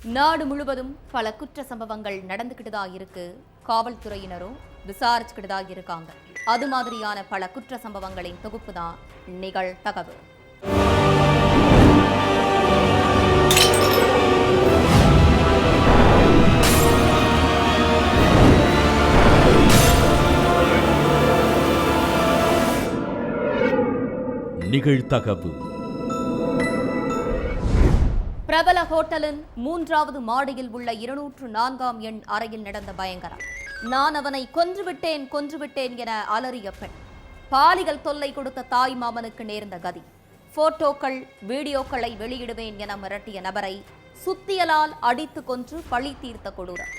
நாடு முழுவதும் பல குற்ற சம்பவங்கள் நடந்துகிட்டு தான் இருக்கு. காவல்துறையினரும் விசாரிச்சுக்கிட்டு தான் இருக்காங்க. அது மாதிரியான பல குற்ற சம்பவங்களின் தொகுப்பு தான் நிகழ்தகவு. நிகழ்தகவு. பிரபல ஹோட்டலின் 3வது மாடியில் உள்ள 204ஆம் எண் அறையில் நடந்த பயங்கரம். நான் அவனை கொன்றுவிட்டேன் என அலறிய பெண். பாலியல் தொல்லை கொடுத்த தாய் மாமனுக்கு நேர்ந்த கதி. போட்டோக்கள் வீடியோக்களை வெளியிடுவேன் என மிரட்டிய நபரை சுத்தியலால் அடித்து கொன்று பழி தீர்த்த கொடூரம்.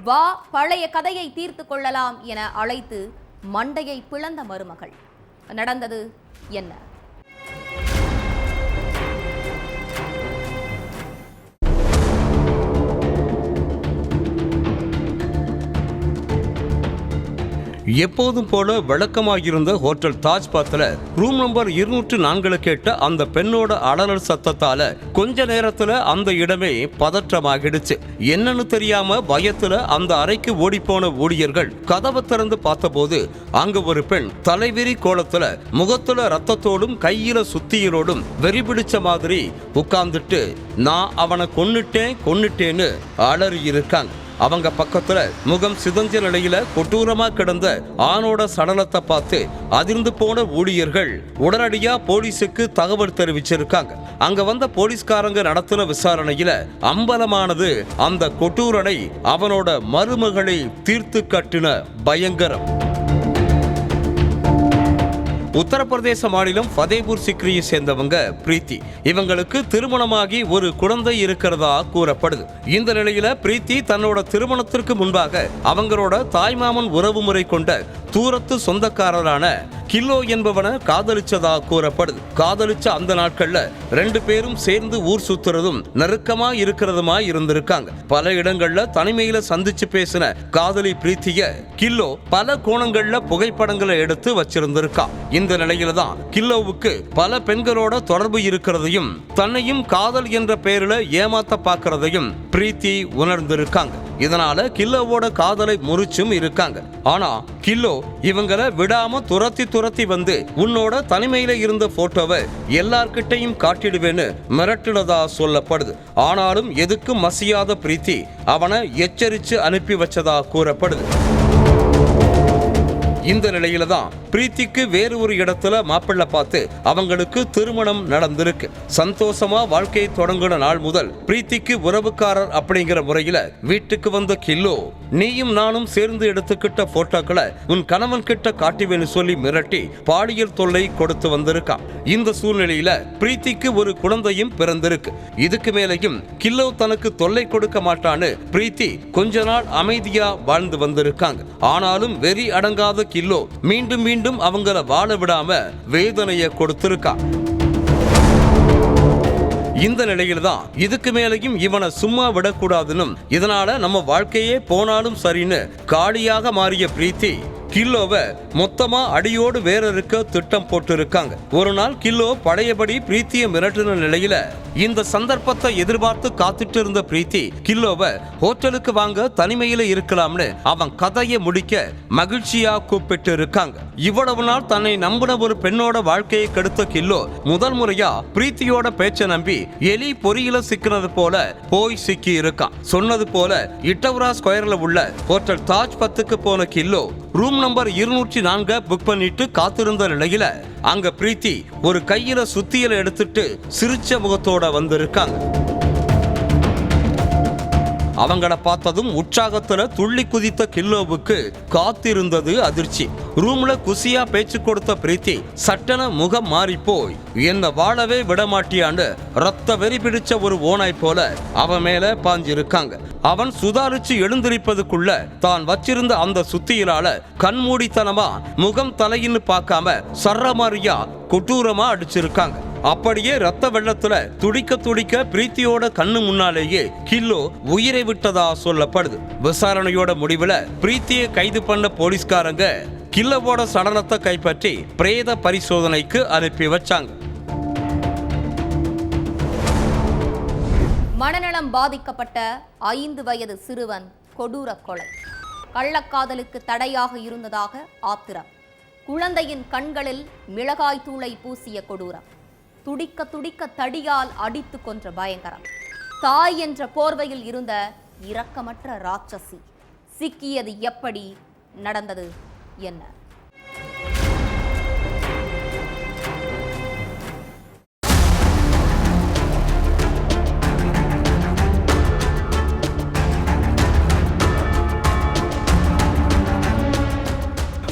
வா பழைய கதையை தீர்த்து கொள்ளலாம் என அழைத்து மண்டையை பிளந்த மருமகள். நடந்தது என்ன? எப்போதும் போல வழக்கமாகியிருந்த ஹோட்டல் தாஜ் பாத்தில் ரூம் நம்பர் 204 கேட்ட அந்த பெண்ணோட அலறல் சத்தத்தால கொஞ்ச நேரத்துல அந்த இடமே பதற்றமாகிடுச்சு. என்னன்னு தெரியாம பயத்துல அந்த அறைக்கு ஓடிப்போன ஊழியர்கள் கதவை திறந்து பார்த்தபோது அங்க ஒரு பெண் தலைவிரி கோலத்துல முகத்துல ரத்தத்தோடும் கையில சுத்தியலோடும் வெறி பிடிச்ச மாதிரி உட்கார்ந்துட்டு நான் அவனை கொன்னுட்டேன்னு அலறி இருக்காங்க. அவங்க பக்கத்துல முகம் சிதஞ்ச நிலையில கொடூரமா கிடந்த ஆணோட சடலத்தை பார்த்து அதிர்ந்து போன ஊழியர்கள் உடனடியா போலீஸுக்கு தகவல் தெரிவிச்சிருக்காங்க. அங்க வந்த போலீஸ்காரங்க நடத்தின விசாரணையில அம்பலமானது அந்த கொடூரனை அவனோட மருமகளை தீர்த்து கட்டின பயங்கரம். உத்தரப்பிரதேச மாநிலம் ஃபதேபூர் சிக்ரியை சேர்ந்தவங்க பிரீத்தி. இவங்களுக்கு திருமணமாகி ஒரு குழந்தை இருக்கிறதா கூறப்படுது. இந்த நிலையில பிரீத்தி தன்னோட திருமணத்திற்கு முன்பாக அவங்களோட தாய்மாமன் உறவு முறை கொண்ட தூரத்து சொந்தக்காரரான கில்லோ என்பவனை காதலிச்சதா கூறப்படுது. காதலிச்ச அந்த நாட்கள்ல 2 பேரும் சேர்ந்து ஊர் சுத்துறதும் நெருக்கமா இருக்கிறதுமா இருந்திருக்காங்க. பல இடங்கள்ல தனிமையில சந்திச்சு பேசின காதலி பிரீத்திய கில்லோ பல கோணங்கள்ல புகைப்படங்களை எடுத்து வச்சிருந்திருக்கா. இந்த நிலையில தான் கில்லோவுக்கு பல பெண்களோட தொடர்பு இருக்கிறதையும் தன்னையும் காதல் என்ற பெயரில் ஏமாத்த பார்க்கறதையும் பிரீத்தி உணர்ந்திருக்காங்க. இதனால கில்லோவோட காதலை முறிச்சும் இருக்காங்க. ஆனா கில்லோ இவங்களை விடாம துரத்தி வந்து உன்னோட தனிமையில இருந்த போட்டோவை எல்லார்கிட்டையும் காட்டிடுவேன்னு மிரட்டுனதா சொல்லப்படுது. ஆனாலும் எதுக்கும் மசியாத பிரீத்தி அவனை எச்சரிச்சு அனுப்பி வச்சதா கூறப்படுது. இந்த நிலையில தான் பிரீத்திக்கு வேறு ஒரு இடத்துல மாப்பிள்ளை பார்த்து அவங்களுக்கு திருமணம் நடந்திருக்கு. சந்தோஷமா வாழ்க்கையை தொடங்கின நாள் முதல் பிரீத்திக்கு உறவுக்காரர் அப்படிங்கிற முறையில வீட்டுக்கு வந்த கில்லோ நீயும் நானும் சேர்ந்து எடுத்துக்கிட்ட போட்டோக்களை உன் கணவன் கிட்ட காட்டுவேன்னு சொல்லி மிரட்டி பாலியல் தொல்லை கொடுத்து வந்திருக்கான். இந்த சூழ்நிலையில பிரீத்திக்கு ஒரு குழந்தையும் பிறந்திருக்கு. இதுக்கு மேலையும் கில்லோ தனக்கு தொல்லை கொடுக்க மாட்டான்னு பிரீத்தி கொஞ்ச நாள் அமைதியா வாழ்ந்து வந்திருக்காங்க. ஆனாலும் வெறி அடங்காத கில்லோ மீண்டும் அவங்கள வாழ விடாம வேதனையை கொடுத்திருக்கா. இந்த நிலையில தான் இதுக்கு மேலையும் இவனை சும்மா விடக்கூடாதுன்னு இதனால நம்ம வாழ்க்கையே போனாலும் சரின்னு காலியாக மாறிய பிரீத்தி கில்லோவை மொத்தமா அடியோடு வேற இருக்க திட்டம் போட்டு இருக்காங்க. ஒரு நாள் கில்லோ பழையபடி பிரீத்தியை மிரட்டின நிலையில இந்த சந்தர்ப்பத்தை எதிர்பார்த்து காத்துட்டு இருந்த பிரீத்தி கில்லோவை ஹோட்டலுக்கு வாங்க தனிமையில இருக்கலாம்னு அவன் கதையை முடிக்க மகிழ்ச்சியா கூப்பிட்டு இருக்காங்க. இவ்வளவு நாள் தன்னை நம்பின ஒரு பெண்ணோட வாழ்க்கையை கெடுத்த கில்லோ முதல் முறையா பிரீத்தியோட பேச்சை நம்பி எலி பொறியில சிக்கிறது போல போய் சிக்கி இருக்கான். சொன்னது போல இட்டவரா ஸ்கொயர்ல உள்ள ஹோட்டல் தாஜ் 10க்கு போன கில்லோ ரூம் நம்பர் 204 புக் பண்ணிட்டு காத்திருந்த நிலையில அங்க பிரீத்தி ஒரு கையில சுத்தியலை எடுத்துட்டு சிரிச்ச முகத்தோட வந்திருக்காங்க. அவங்கள பார்த்ததும் உற்சாகத்துல துள்ளி குதித்த கில்லோவுக்கு காத்திருந்தது அதிர்ச்சி. ரூம்ல குசியா பேச்சு கொடுத்த பிரீத்தி சட்டன முகம் மாறி போய் என்ன வாழவே விடமாட்டியான்னு ரத்த வெறி பிடிச்ச ஒரு ஓனாய் போல அவன் மேல பாஞ்சிருக்காங்க. அவன் சுதாரிச்சு எழுந்திருப்பதுக்குள்ள தான் வச்சிருந்த அந்த சுத்தியிலால கண்மூடித்தனமா முகம் தலையின்னு பார்க்காம சர்ரமாரியா கொடூரமா அடிச்சிருக்காங்க. அப்படியே ரத்த வெள்ளத்துல துடிக்க பிரீத்தியோட கண்ணு முன்னாலேயே கில்லோ உயிரை விட்டதா சொல்லப்படுது. விசாரணையோட முடிவுல பிரீத்தியை கைது பண்ண போலீஸ்காரங்க கில்லோவோட சடலத்தை கைப்பற்றி பிரேத பரிசோதனைக்கு அனுப்பி வச்சாங்க. மனநலம் பாதிக்கப்பட்ட 5 வயது சிறுவன் கொடூர கொலை. கள்ளக்காதலுக்கு தடையாக இருந்ததாக ஆத்திரம். குழந்தையின் கண்களில் மிளகாய் தூளை பூசிய கொடூரம். துடிக்க துடிக்க தடியால் அடித்து கொன்ற பயங்கரம். தாய் என்ற போர்வையில் இருந்த இரக்கமற்ற ராட்சசி. சிக்கியது எப்படி? நடந்தது என்ன?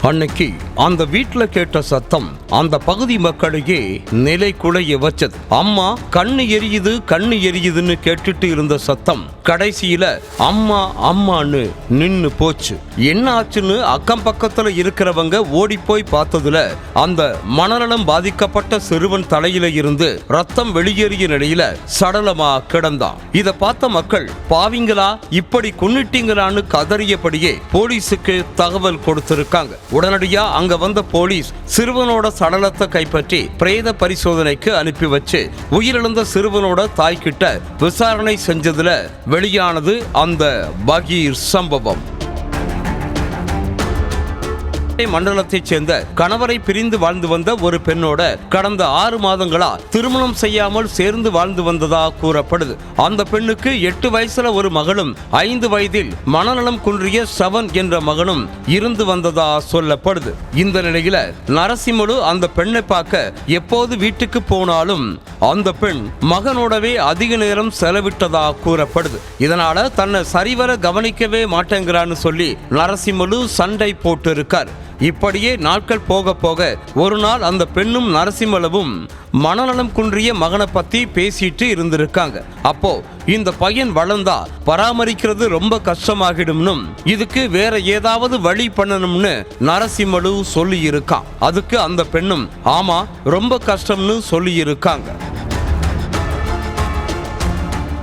அன்னைக்கு அந்த வீட்டுல கேட்ட சத்தம் அந்த பகுதி மக்களையே நிலை குலைய வச்சது. அம்மா கண்ணு எரியுதுன்னு கேட்டுட்டு இருந்த சத்தம் கடைசியில அம்மா அம்மான்னு நின்னு போச்சு. என்ன ஆச்சுன்னு அக்கம் பக்கத்துல இருக்கிறவங்க ஓடி போய் பார்த்ததுல அந்த மனநலம் பாதிக்கப்பட்ட சிறுவன் தலையில இருந்து ரத்தம் வெளியேறிய நிலையில சடலமா கிடந்தான். இத பார்த்த மக்கள் பாவிங்களா, இப்படி கொன்னுட்டீங்களான்னு கதறியபடியே போலீஸுக்கு தகவல் கொடுத்திருக்காங்க. உடனடியா அங்க வந்த போலீஸ் சிறுவனோட சடலத்தை கைப்பற்றி பிரேத பரிசோதனைக்கு அனுப்பி வச்சு உயிரிழந்த சிறுவனோட தாய்கிட்ட விசாரணை செஞ்சதுல வெளியானது அந்த பகீர் சம்பவம். மண்டலத்தைச் சேர்ந்த கணவரை பிரிந்து வாழ்ந்து வந்த ஒரு பெண்ணோட கடந்த 6 மாதங்களா திருமணம் செய்யாமல் சேர்ந்து வாழ்ந்து வந்ததா கூறப்படுது. அந்த பெண்ணுக்கு 8 வயசுல ஒரு மகளும் 5 வயதில் மனநலம் குன்றிய சவன் என்ற மகனும் இருந்து வந்ததா சொல்லப்படுது. இந்த நிலையில நரசிம்மலு அந்த பெண்ணை பார்க்க எப்போது வீட்டுக்கு போனாலும் அந்த பெண் மகனோடவே அதிக நேரம் செலவிட்டதா கூறப்படுது. இதனால தன்னை சரிவர கவனிக்கவே மாட்டேங்கிறான்னு சொல்லி நரசிம்மலு சண்டை போட்டு இருக்கார். இப்படியே நாட்கள் போக போக ஒரு நாள் அந்த பெண்ணும் நரசிம்மலவும் மனநலம் குன்றிய மகனை பத்தி பேசிட்டு இருந்திருக்காங்க. அப்போ இந்த பையன் வளர்ந்தா பராமரிக்கிறது ரொம்ப கஷ்டமாகிடும்னும் இதுக்கு வேற ஏதாவது வழி பண்ணணும்னு நரசிம்மலு சொல்லி இருக்கான். அதுக்கு அந்த பெண்ணும் ஆமா ரொம்ப கஷ்டம்னு சொல்லி இருக்காங்க.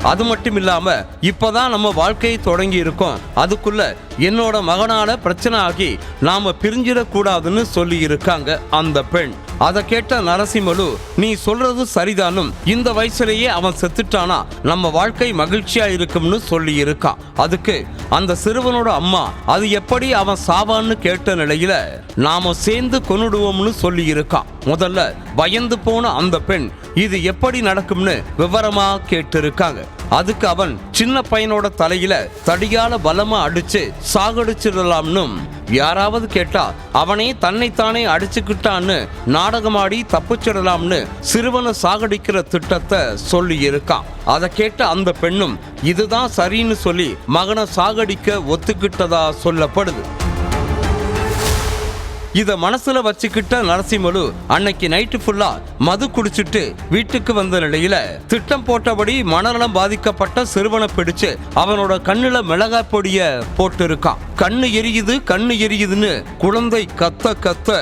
அது மட்டும் இல்லாம இப்பதான் நம்ம வாழ்க்கையை தொடங்கி இருக்கோம், அதுக்குள்ள என்னோட மகனால பிரச்சனை ஆகி நாம பிரிஞ்சிடக்கூடாதுன்னு சொல்லி இருக்காங்க அந்த பெண். அதை கேட்ட நரசிம்மலு நீ சொல்றது சரிதானும், இந்த வயசுலேயே அவன் செத்துட்டானா நம்ம வாழ்க்கை மகிழ்ச்சியா இருக்கும்னு சொல்லி இருக்கான். அதுக்கு அந்த சிறுவனோட அம்மா அது எப்படி அவன் சாவான்னு கேட்ட நிலையில நாம சேர்ந்து கொன்னுடுவோம்னு சொல்லி இருக்கான். முதல்ல பயந்து போன அந்த பெண் இது எப்படி நடக்கும்னு விவரமா கேட்டு இருக்காங்க. அதுக்கு அவன் சின்ன பையனோட தலையில தடியால பலமா அடிச்சு சாகடிச்சிடலாம்னு யாராவது கேட்டா அவனே தன்னைத்தானே அடிச்சுக்கிட்டான்னு நாடகமாடி தப்பிச்சிடலாம்னு சிறுவனை சாகடிக்கிற திட்டத்தை சொல்லி இருக்கான். அதை கேட்ட அந்த பெண்ணும் இதுதான் சரின்னு சொல்லி மகனை சாகடிக்க ஒத்துக்கிட்டதா சொல்லப்படுது. இத மனசுல வச்சுக்கிட்ட நரசிம்மலு அன்னைக்கு நைட்டு ஃபுல்லா மது குடிச்சிட்டு வீட்டுக்கு வந்த நிலையில திட்டம் போட்டபடி மனநலம் பாதிக்கப்பட்ட சிறுவனை பிடிச்சு அவனோட கண்ணுல மிளகாய் பொடிய போட்டு இருக்கான். கண்ணு எரியுதுன்னு குழந்தை கத்த கத்த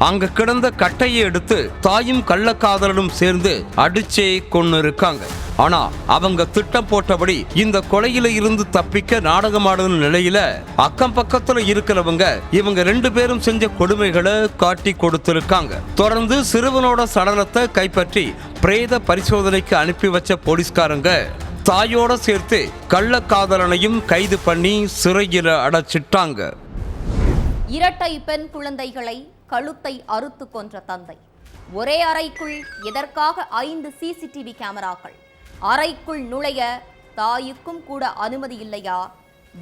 அங்க கிடந்த கட்டையை எடுத்து தாயும் கள்ளக்காதலனும் சேர்ந்து அடிச்சே கொன்னு இருக்காங்க. ஆனா அவங்க திட்டம் போட்டபடி இந்த கொலையில இருந்து தப்பிக்க நாடகமாடும் நிலையில அக்கம் பக்கத்துல இருக்கிறவங்க இவங்க 2 பேரும் செஞ்ச கொடுமைகளை காட்டி கொடுத்திருக்காங்க. தொடர்ந்து சிறுவனோட சடலத்தை கைப்பற்றி பிரேத பரிசோதனைக்கு அனுப்பி வச்ச போலீஸ்காரங்க தாயோட சேர்த்து கள்ளக்காதலனையும் கைது பண்ணி சிறையில அடைச்சிட்டாங்க. இரட்டை பெண் குழந்தைகளை கழுத்தை அறுத்து கொன்ற தந்தை. ஒரே அறைக்குள் எதற்காக 5 சிசிடிவி கேமராக்கள்? அறைக்குள் நுழைய தாயுக்கும் கூட அனுமதி இல்லையா?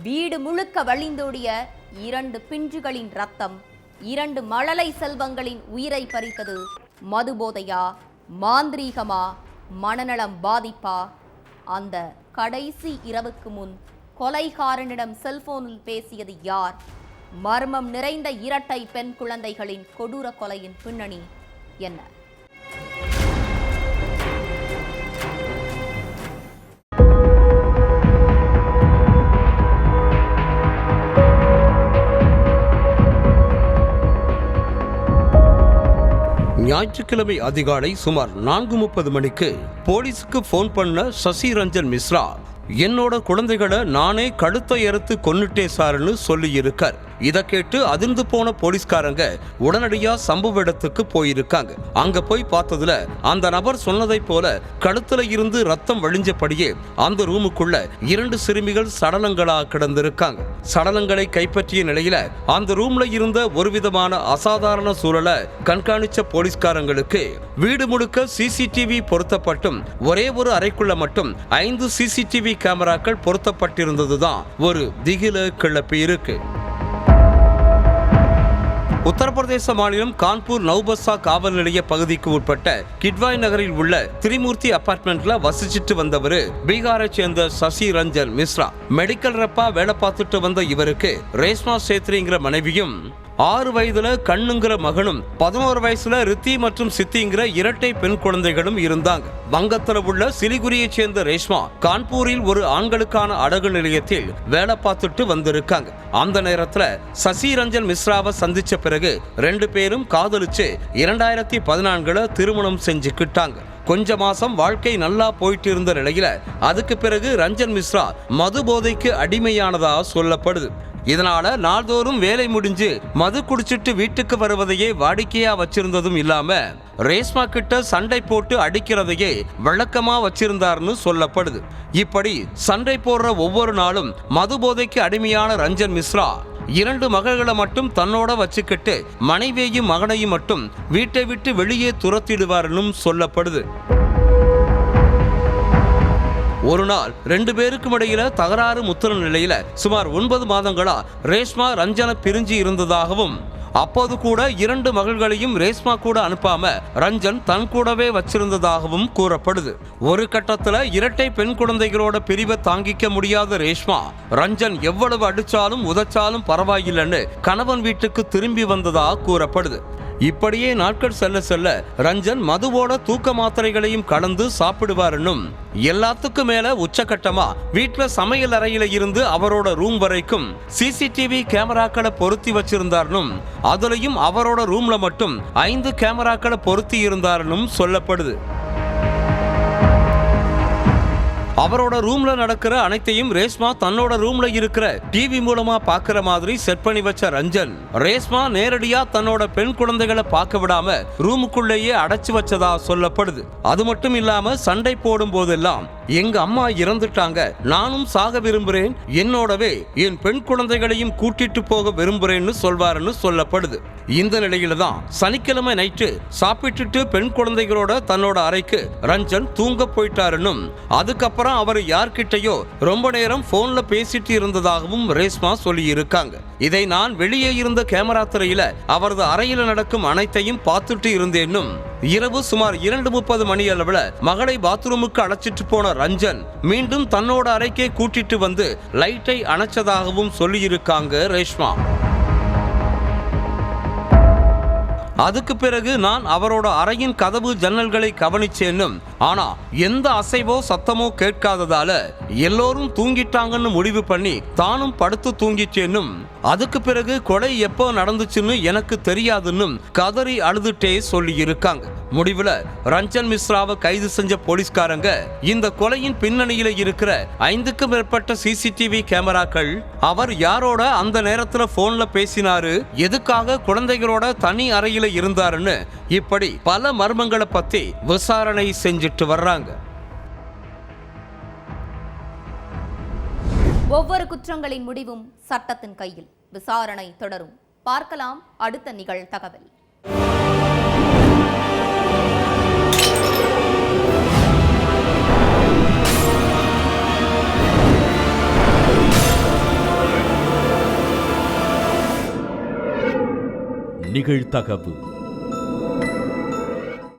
வீடு முழுக்க வழிந்தோடிய 2 பிஞ்சுகளின் ரத்தம், 2 மழலை செல்வங்களின் உயிரை பறித்தது மதுபோதையா, மாந்திரீகமா, மனநலம் பாதிப்பா? அந்த கடைசி இரவுக்கு முன் கொலைகாரனிடம் செல்போனில் பேசியது யார்? மர்மம் நிறைந்த இரட்டை பெண் குழந்தைகளின் கொடூர கொலையின் பின்னணி என்ன? ஞாயிற்றுக்கிழமை அதிகாலை சுமார் 4:30 மணிக்கு போலீஸுக்கு போன் பண்ண சசி ரஞ்சன் மிஸ்ரா என்னோட குழந்தைகளை நானே கழுத்தை அறுத்து கொன்னுட்டே சாருன்னு சொல்லி இருக்கார். இதை கேட்டு அதிர்ந்து போன போலீஸ்காரங்க உடனடியா சம்பவ இடத்துக்கு போயிருக்காங்க. அங்க போய் பார்த்ததுல அந்த நபர் சொன்னதை போல கழுத்துல இருந்து ரத்தம் வழிஞ்சபடியே அந்த ரூமுக்குள்ள 2 சிறுமிகள் சடலங்களா கிடந்திருக்காங்க. சடலங்களை கைப்பற்றிய நிலையில அந்த ரூம்ல இருந்த ஒரு விதமான அசாதாரண சூழலை கண்காணிச்ச போலீஸ்காரங்களுக்கு வீடு முழுக்க சிசிடிவி பொருத்தப்பட்டும் ஒரே ஒரு அறைக்குள்ள மட்டும் 5 சிசிடிவி கேமராக்கள் பொருத்தப்பட்டிருந்ததுதான் ஒரு திகில கிளப்பி இருக்கு. உத்தரப்பிரதேச மாநிலம் கான்பூர் நவ்பஸ்ஸா காவல் நிலைய பகுதிக்கு உட்பட்ட கிட்வாய் நகரில் உள்ள திரிமூர்த்தி அபார்ட்மெண்ட்ல வசிச்சுட்டு வந்தவர் பீகாரை சேர்ந்த சசி ரஞ்சன் மிஸ்ரா. மெடிக்கல் ரெப்பா வேலை பார்த்துட்டு வந்த இவருக்கு ரேஷ்மா சேத்ரிங்கிற மனைவியும் 6 வயதுல கண்ணுங்கிற மகனும் 11 வயசுல ரித்தி மற்றும் சித்திங்கிற இரட்டை பெண் குழந்தைகளும் இருந்தாங்க. வங்கத்துல உள்ள சிலிகுரியை சேர்ந்த ரேஷ்மா கான்பூரில் ஒரு ஆண்களுக்கான அடகு நிலையத்தில் வேலை பார்த்துட்டு வந்திருக்காங்க. அந்த நேரத்துல சசி ரஞ்சன் மிஸ்ராவை சந்திச்ச பிறகு 2 பேரும் காதலிச்சு 2014 திருமணம் செஞ்சுக்கிட்டாங்க. கொஞ்ச மாசம் வாழ்க்கை நல்லா போயிட்டு இருந்த நிலையில அதுக்கு பிறகு ரஞ்சன் மிஸ்ரா மது போதைக்கு அடிமையானதா சொல்லப்படுது. இதனால நாள்தோறும் வேலை முடிஞ்சு மது குடிச்சிட்டு வீட்டுக்கு வருவதையே வாடிக்கையா வச்சிருந்ததும் இல்லாம ரேஷ்மா கிட்ட சண்டை போட்டு அடிக்கிறதையே வழக்கமா வச்சிருந்தார்னு சொல்லப்படுது. இப்படி சண்டை போடுற ஒவ்வொரு நாளும் மது போதைக்கு அடிமையான ரஞ்சன் மிஸ்ரா 2 மகள்களை மட்டும் தன்னோட வச்சுக்கிட்டு மனைவியையும் மகனையும் மட்டும் வீட்டை விட்டு வெளியே துரத்திடுவார்னு சொல்லப்படுது. ஒரு நாள் 2 பேருக்கும் இடையில தகராறு முத்துற நிலையில சுமார் 9 மாதங்களா ரேஷ்மா ரஞ்சனை பிரிஞ்சு இருந்ததாகவும் அப்போது கூட 2 மகள்களையும் ரேஷ்மா கூட அனுப்பாம ரஞ்சன் தன் கூடவே வச்சிருந்ததாகவும் கூறப்படுது. ஒரு கட்டத்துல இரட்டை பெண் குழந்தைகளோட பிரிவை தாங்கிக்க முடியாத ரேஷ்மா ரஞ்சன் எவ்வளவு அடிச்சாலும் உதைச்சாலும் பரவாயில்லைன்னு கணவன் வீட்டுக்கு திரும்பி வந்ததா கூறப்படுது. இப்படியே நாட்கள் செல்ல செல்ல ரஞ்சன் மதுவோட தூக்க மாத்திரைகளையும் கலந்து சாப்பிடுவாருன்னும் எல்லாத்துக்கும் மேல உச்சகட்டமா வீட்டுல சமையல் அறையில இருந்து அவரோட ரூம் வரைக்கும் சிசிடிவி கேமராக்களை பொருத்தி வச்சிருந்தாருன்னும் அதுலயும் அவரோட ரூம்ல மட்டும் 5 கேமராக்களை பொருத்தி இருந்தாருன்னும் சொல்லப்படுது. அவரோட ரூம்ல நடக்கிற அனைத்தையும் ரேஷ்மா தன்னோட ரூம்ல இருக்கிற டிவி மூலமா பாக்குற மாதிரி செட் பண்ணி வச்ச ரஞ்சன் ரேஷ்மா நேரடியா தன்னோட பெண் குழந்தைகளை பார்க்க விடாம ரூமுக்குள்ளேயே அடைச்சு வச்சதா சொல்லப்படுது. அது மட்டும் இல்லாம சண்டை போடும் போதெல்லாம் எங்க அம்மா இறந்துட்டாங்க, நானும் சாக விரும்புறேன், என்னோடவே என் பெண் குழந்தைகளையும் கூட்டிட்டு போக விரும்புறேன்னு சொல்வாருன்னு சொல்லப்படுது. இந்த நிலையில தான் சனிக்கிழமை நைட்டு சாப்பிட்டுட்டு பெண் குழந்தைகளோட தன்னோட அறைக்கு ரஞ்சன் தூங்க போயிட்டாருன்னும் அதுக்கப்புறம் அவர் யார்கிட்டயோ ரொம்ப நேரம் போன்ல பேசிட்டு இருந்ததாகவும் ரேஷ்மா சொல்லி இருக்காங்க. இதை நான் வெளியே இருந்த கேமரா திரையில அவரது அறையில நடக்கும் அனைத்தையும் பார்த்துட்டு இருந்தேன்னும் இரவு சுமார் 2:30 மணி அளவுல மகளை பாத்ரூமுக்கு அழைச்சிட்டு போன ரஞ்சன் மீண்டும் தன்னோட அறைக்கே கூட்டிட்டு வந்து லைட்டை அணைச்சதாகவும் சொல்லியிருக்காங்க ரேஷ்மா. அதுக்கு பிறகு நான் அவரோட அறையின் கதவு ஜன்னல்களை கவனிச்சேன்னும் ஆனா எந்த அசைவோ சத்தமோ கேட்காததால எல்லோரும் தூங்கிட்டாங்கன்னு முடிவு பண்ணி தானும் படுத்து தூங்கிச்சேன்னும் அதுக்கு பிறகு கொலை எப்போ நடந்துச்சுன்னு எனக்கு தெரியாதுன்னும் கதறி அழுதுட்டே சொல்லி இருக்காங்க. முடிவுல ரஞ்சன் மிஸ்ராவை கைது செஞ்ச போலீஸ்காரங்க இந்த கொலையின் பின்னணியில இருக்கிற 5க்கும் மேற்பட்ட சிசிடிவி கேமராக்கள், அவர் யாரோட அந்த நேரத்துல போன்ல பேசினாரு, எதுக்காக குழந்தைகளோட தனி அறையில இருந்தாருன்னு இப்படி பல மர்மங்களை பத்தி விசாரணை செஞ்சுட்டு வர்றாங்க. ஒவ்வொரு குற்றங்களின் முடிவும் சட்டத்தின் கையில். விசாரணை தொடரும். பார்க்கலாம் அடுத்த நிகழ்தகவல். நிகழ்தகவு.